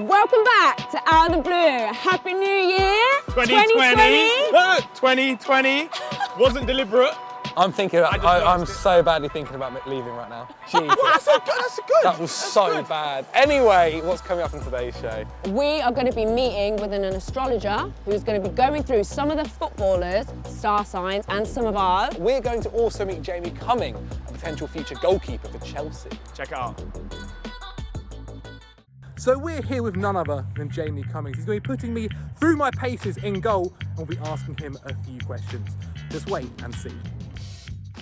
Welcome back to Out of the Blue. Happy New Year. 2020 wasn't deliberate. I'm so badly thinking about leaving right now. Jeez. That's good. That was so bad. Anyway, what's coming up in today's show? We are going to be meeting with an astrologer who's going to be going through some of the footballers, star signs, and some of ours. We're going to also meet Jamie Cumming, a potential future goalkeeper for Chelsea. Check it out. So we're here with none other than Jamie Cummings. He's going to be putting me through my paces in goal and we'll be asking him a few questions. Just wait and see.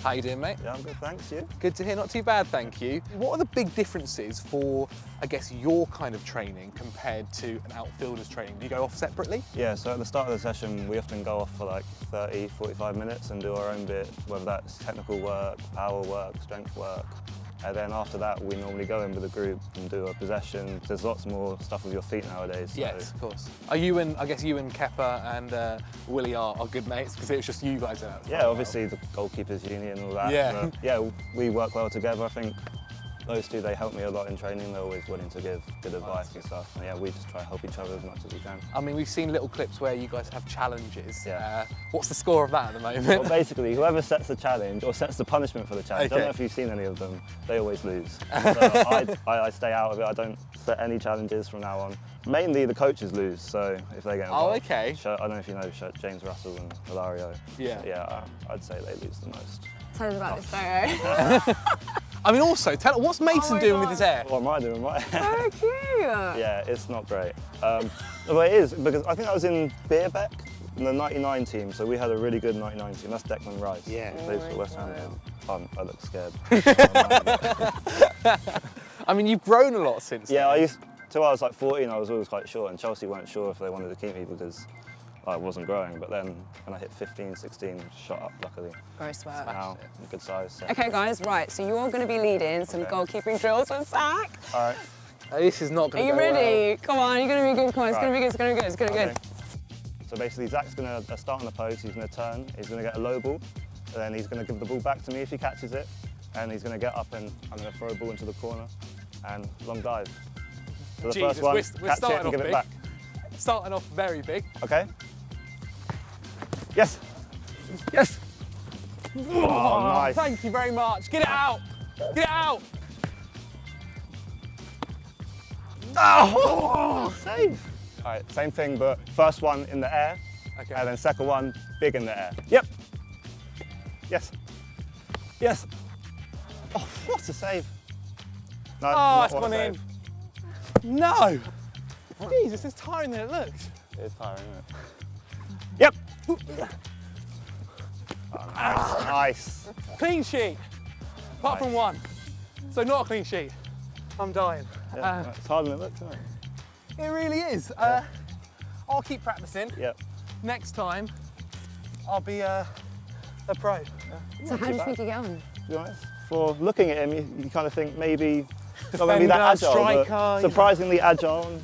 How you doing, mate? Yeah, I'm good, thanks. You? Good to hear, not too bad, thank you. What are the big differences for, I guess, your kind of training compared to an outfielder's training? Do you go off separately? Yeah, so at the start of the session, we often go off for like 30, 45 minutes and do our own bit, whether that's technical work, power work, strength work. And then after that, we normally go in with a group and do a possession. There's lots more stuff with your feet nowadays. So. Yes, of course. Are you and, I guess you and Kepa and Willian are good mates because it was just you guys out. Yeah, obviously the goalkeepers union and all that. Yeah. But yeah, we work well together. I think those two, they help me a lot in training. They're always willing to give good advice and stuff. And yeah, we just try to help each other as much as we can. I mean, we've seen little clips where you guys have challenges. Yeah. What's the score of that at the moment? Well, basically, whoever sets the challenge or sets the punishment for the challenge, Okay. I don't know if you've seen any of them, they always lose. So I stay out of it. I don't set any challenges from now on. Mainly the coaches lose, so if they get involved. Oh, okay. I don't know if you know James Russell and Hilario. Yeah. Yeah, I'd say they lose the most. Tell us about this photo. I mean, also, what's Mason doing with his hair? What am I doing? Right? So cute. Yeah, it's not great. Well, it is, because I think I was in Beerbeck in the 99 team, so we had a really good 99 team. That's Declan Rice. Yeah. He plays for West Ham. I look scared. I mean, you've grown a lot since Yeah, then. till I was like 14, I was always quite short, and Chelsea weren't sure if they wanted to keep me because I wasn't growing. But then when I hit 15, 16, shot up luckily. Very swag. Now, I'm a good size. So. Okay, guys, right, so you're going to be leading some goalkeeping drills with Zach. All right. This is not Are going to you go ready? Come on, you're going to be good. Come on, it's Right. going to be good, it's going to be good, it's going to be Okay. good. So basically, Zach's going to start on the post, he's going to turn, he's going to get a low ball, and then he's going to give the ball back to me if he catches it, and he's going to get up and I'm going to throw a ball into the corner and long dive. So the Jesus, first one, we're catch it starting and off give big. it back. Starting off very big. Okay? Yes! Yes! Oh, nice. Thank you very much. Get it out. Get it out. Oh, save! All right, same thing, but first one in the air, Okay. and then second one big in the air. Yep. Yes. Yes. Oh, what a save! No, Oh, not it's what a gone in. save. No. Jesus, it's tiring than it looks. It is tiring, isn't it? Yep. Oh, nice. Nice. Clean sheet. Apart from one. So not a clean sheet. I'm dying. Yeah, it's harder than it looks, isn't it? It really is. I'll keep practicing. Yep. Next time, I'll be a pro. So how do you think you're going? To be honest, for looking at him, you kind of think maybe not going to be that agile, striker, but surprisingly agile and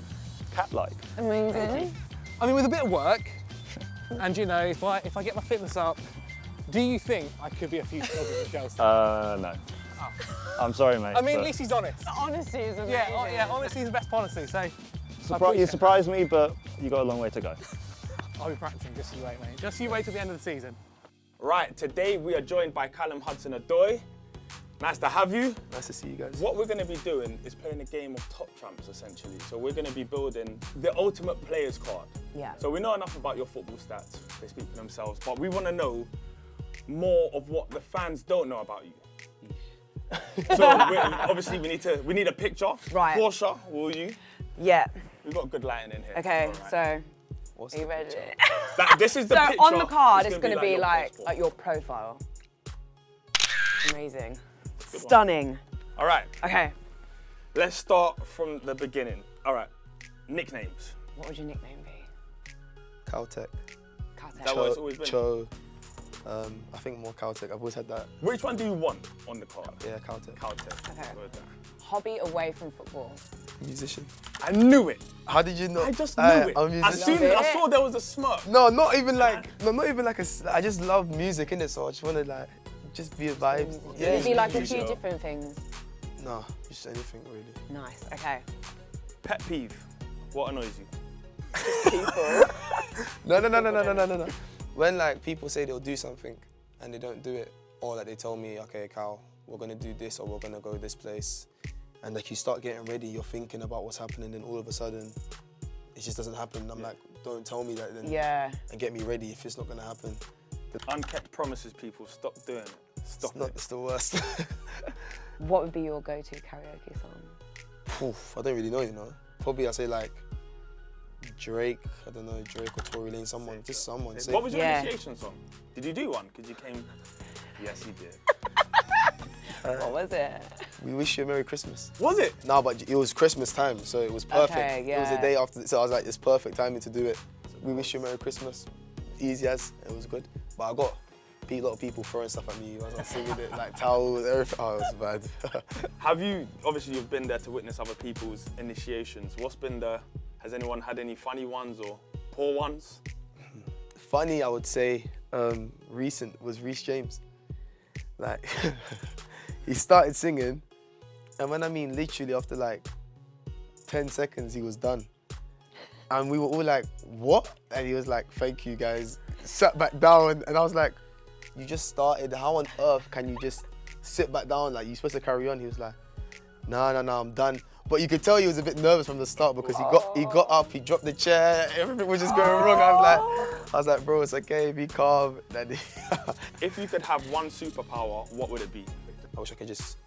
cat-like. Amazing. I mean, with a bit of work, and you know, if I get my fitness up, do you think I could be a future goalkeeper for Chelsea? No. Oh. I'm sorry, mate. I mean, but at least he's honest. Honesty is amazing. Yeah, honesty is the best policy, so you surprised me, but you got a long way to go. I'll be practicing, just you wait, mate. Just you wait till the end of the season. Right, today we are joined by Callum Hudson-Odoi. Nice to have you. Nice to see you guys. What we're going to be doing is playing a game of top trumps, essentially. So we're going to be building the ultimate players card. Yeah. So we know enough about your football stats. They speak for themselves. But we want to know more of what the fans don't know about you. So obviously we need a picture. Right. Portia, will you? Yeah. We've got good lighting in here. Okay, All right. so What's are you the ready? That, this is the So picture. on the card, it's gonna going to be your like passport. your profile. Amazing. Stunning. All right, Okay, let's start from the beginning. All right, nicknames. what would your nickname be? Caltech. Carter. That what it's always been? Cho. I think more Caltech. I've always had that. Which one do you want on the card? Yeah, Caltech. Caltech. Okay. Good. Hobby away from football. Musician. I knew it. How did you know? I just knew it. I'm a As musician. soon as I Love it. saw there was a smirk. No, not even like I just love music, innit? So I just want to like just be a vibe. Would it be like a few sure. different things? No, just anything really. Nice, okay. Pet peeve. What annoys you? People. No. When like people say they'll do something and they don't do it, or like they tell me, okay, Cal, we're gonna do this or we're gonna go this place, and like you start getting ready, you're thinking about what's happening, then all of a sudden, it just doesn't happen. I'm like, don't tell me that then. Yeah. And get me ready if it's not gonna happen. Unkept promises, people, stop doing it. Stop it. It's the worst. What would be your go-to karaoke song? Oof, I don't really know, you know. Probably I'd say like Drake, I don't know, Drake or Tory Lane, someone, just someone. What was your Yeah. initiation song? Did you do one? Because you came... Yes, you did. What was it? We wish you a Merry Christmas. Was it? No, but it was Christmas time, so it was perfect. Okay, It was the yeah. day after, so I was like, it's perfect timing to do it. We wish you a Merry Christmas. Easy as, it was good. But I got a lot of people throwing stuff at me as I was singing it, like towels, everything. Oh, it was bad. Have you, obviously you've been there to witness other people's initiations. Has anyone had any funny ones or poor ones? Funny, I would say, recent was Reece James. Like, he started singing, and when I mean literally after like 10 seconds, he was done. And we were all like, what? And he was like, thank you guys. Sat back down, and I was like, you just started. How on earth can you just sit back down? Like, you're supposed to carry on. He was like, no, I'm done. But you could tell he was a bit nervous from the start because he got up, he dropped the chair, everything was just going wrong. I was like, bro, it's okay, be calm. If you could have one superpower, what would it be? I wish I could just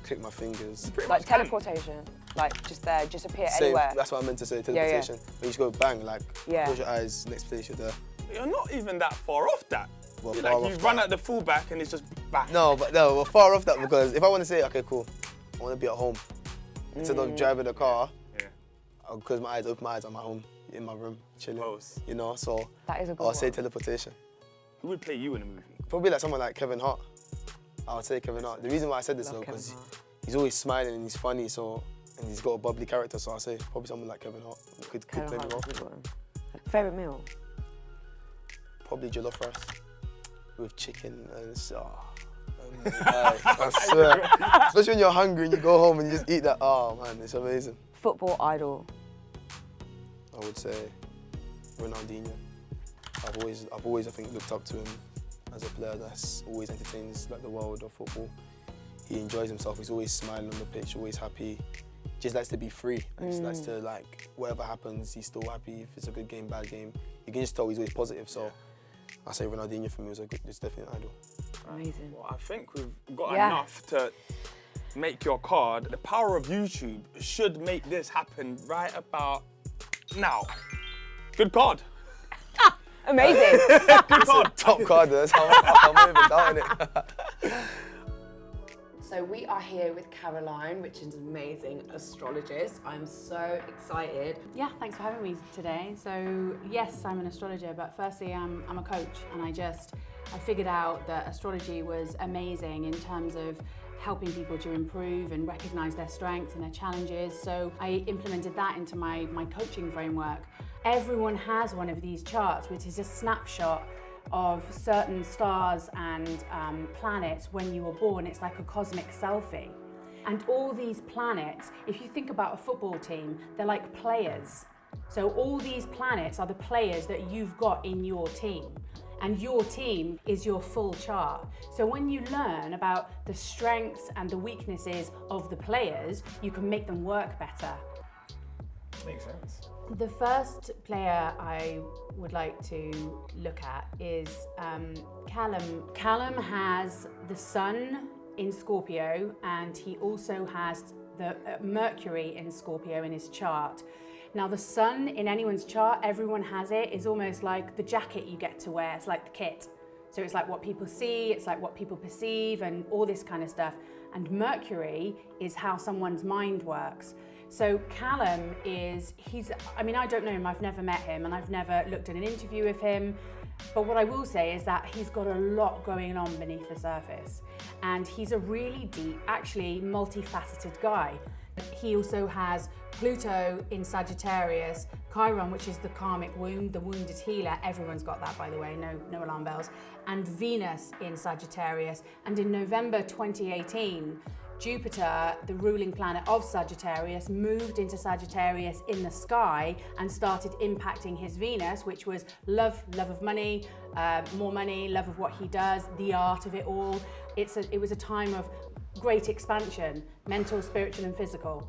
click my fingers. Like teleportation? Like just there, just appear Same, anywhere? that's what I meant to say, teleportation. Yeah. But you just go bang, like, Yeah. close your eyes, next place, you're there. You're not even that far off that. Well, You're far like, you off run that. at the fullback and it's just back. No, we're far off that because if I want to say, okay, cool, I want to be at home. Instead of driving the car, I'll close my eyes, open my eyes, I'm at home, in my room, chilling. Close. You know, so That is a good I'll say one. teleportation. Who would play you in a movie? Probably like someone like Kevin Hart. I would say Kevin Hart. The reason why I said this though, Love Kevin because Hart. he's always smiling and he's funny, so, and he's got a bubbly character, so I'll say probably someone like Kevin Hart could play Kevin the Hart role. is a good one. Favourite meal? Probably jollof rice with chicken and I swear. Especially when you're hungry and you go home and you just eat that. Oh man, it's amazing. Football idol? I would say Ronaldinho. I've always I think looked up to him as a player that's always entertains like the world of football. He enjoys himself. He's always smiling on the pitch, always happy. Just likes to be free. Just likes to like whatever happens, he's still happy. If it's a good game, bad game, you can just tell he's always positive. So I say Ronaldinho for me was it's definitely an idol. Amazing. Well, I think we've got enough to make your card. The power of YouTube should make this happen right about now. Good card. Amazing. Good card. Top card, that's how I'm not even doubting it. So we are here with Caroline, which is an amazing astrologist. I'm so excited. Yeah, thanks for having me today. So yes, I'm an astrologer, but firstly I'm a coach, and I figured out that astrology was amazing in terms of helping people to improve and recognise their strengths and their challenges. So I implemented that into my coaching framework. Everyone has one of these charts, which is a snapshot of certain stars and planets when you were born. It's like a cosmic selfie. And all these planets, if you think about a football team, they're like players. So all these planets are the players that you've got in your team. And your team is your full chart. So when you learn about the strengths and the weaknesses of the players, you can make them work better. Makes sense. The first player I would like to look at is Callum. Callum has the Sun in Scorpio, and he also has the Mercury in Scorpio in his chart. Now the Sun in anyone's chart, everyone has it, is almost like the jacket you get to wear. It's like the kit. So it's like what people see, it's like what people perceive, and all this kind of stuff. And Mercury is how someone's mind works. So Callum I don't know him, I've never met him, and I've never looked at an interview with him. But what I will say is that he's got a lot going on beneath the surface. And he's a really deep, actually multifaceted guy. He also has Pluto in Sagittarius, Chiron, which is the karmic wound, the wounded healer. Everyone's got that, by the way, no alarm bells. And Venus in Sagittarius. And in November 2018, Jupiter, the ruling planet of Sagittarius, moved into Sagittarius in the sky and started impacting his Venus, which was love of money, more money, love of what he does, the art of it all. It was a time of great expansion, mental, spiritual and physical.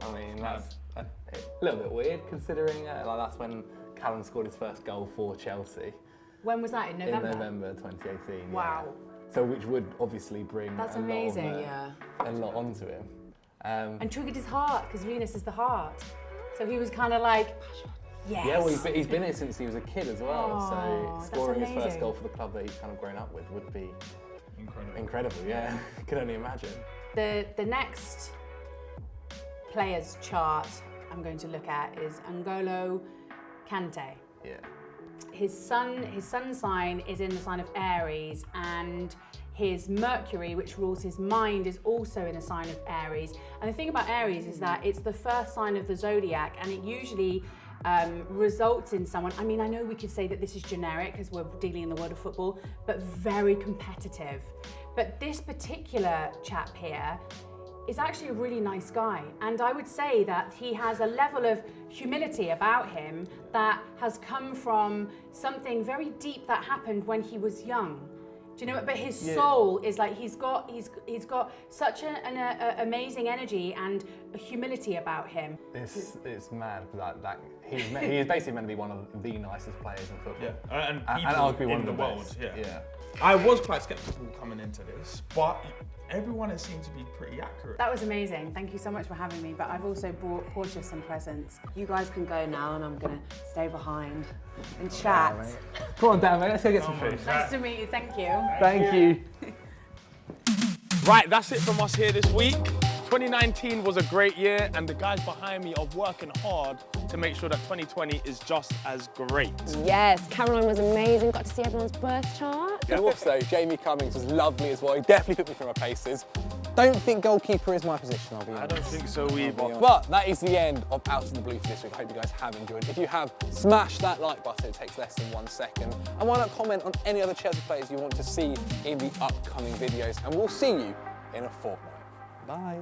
I mean, that's a little bit weird considering that's when Callum scored his first goal for Chelsea. When was that, in November? In November 2018. Wow. Yeah. So which would obviously bring That's a amazing, a lot onto him. And triggered his heart, because Venus is the heart. So he was kind of like, yes. Yeah, well, he's been here since he was a kid as well. Oh, so scoring his amazing. first goal for the club that he's kind of grown up with would be incredible. Yeah, can only imagine. The next players chart I'm going to look at is N'Golo Kanté. Yeah. His sun sign is in the sign of Aries, and his Mercury, which rules his mind, is also in the sign of Aries. And the thing about Aries is that it's the first sign of the zodiac, and it usually results in someone, I mean, I know we could say that this is generic because we're dealing in the world of football, but very competitive. But this particular chap here is actually a really nice guy. And I would say that he has a level of humility about him that has come from something very deep that happened when he was young. Do you know what? But his soul is like, he's got such an amazing energy and humility about him. It's mad that he is basically meant to be one of the nicest players in football. Yeah, and arguably one in of the world. best. Yeah. I was quite skeptical coming into this, but everyone has seemed to be pretty accurate. That was amazing. Thank you so much for having me. But I've also brought Portia some presents. You guys can go now, and I'm gonna stay behind and chat. Come on, Dan, mate, let's go get some food. Nice to meet you. Thank you. Thank you. Right, that's it from us here this week. 2019 was a great year, and the guys behind me are working hard to make sure that 2020 is just as great. Yes, Caroline was amazing. Got to see everyone's birth chart. And also, Jamie Cummings was lovely as well. He definitely put me through my paces. Don't think goalkeeper is my position, I'll be honest. I don't think so either. But that is the end of Out in the Blue for this week. I hope you guys have enjoyed. If you have, smash that like button. It takes less than 1 second. And why not comment on any other Chelsea players you want to see in the upcoming videos. And we'll see you in a fortnight. Bye.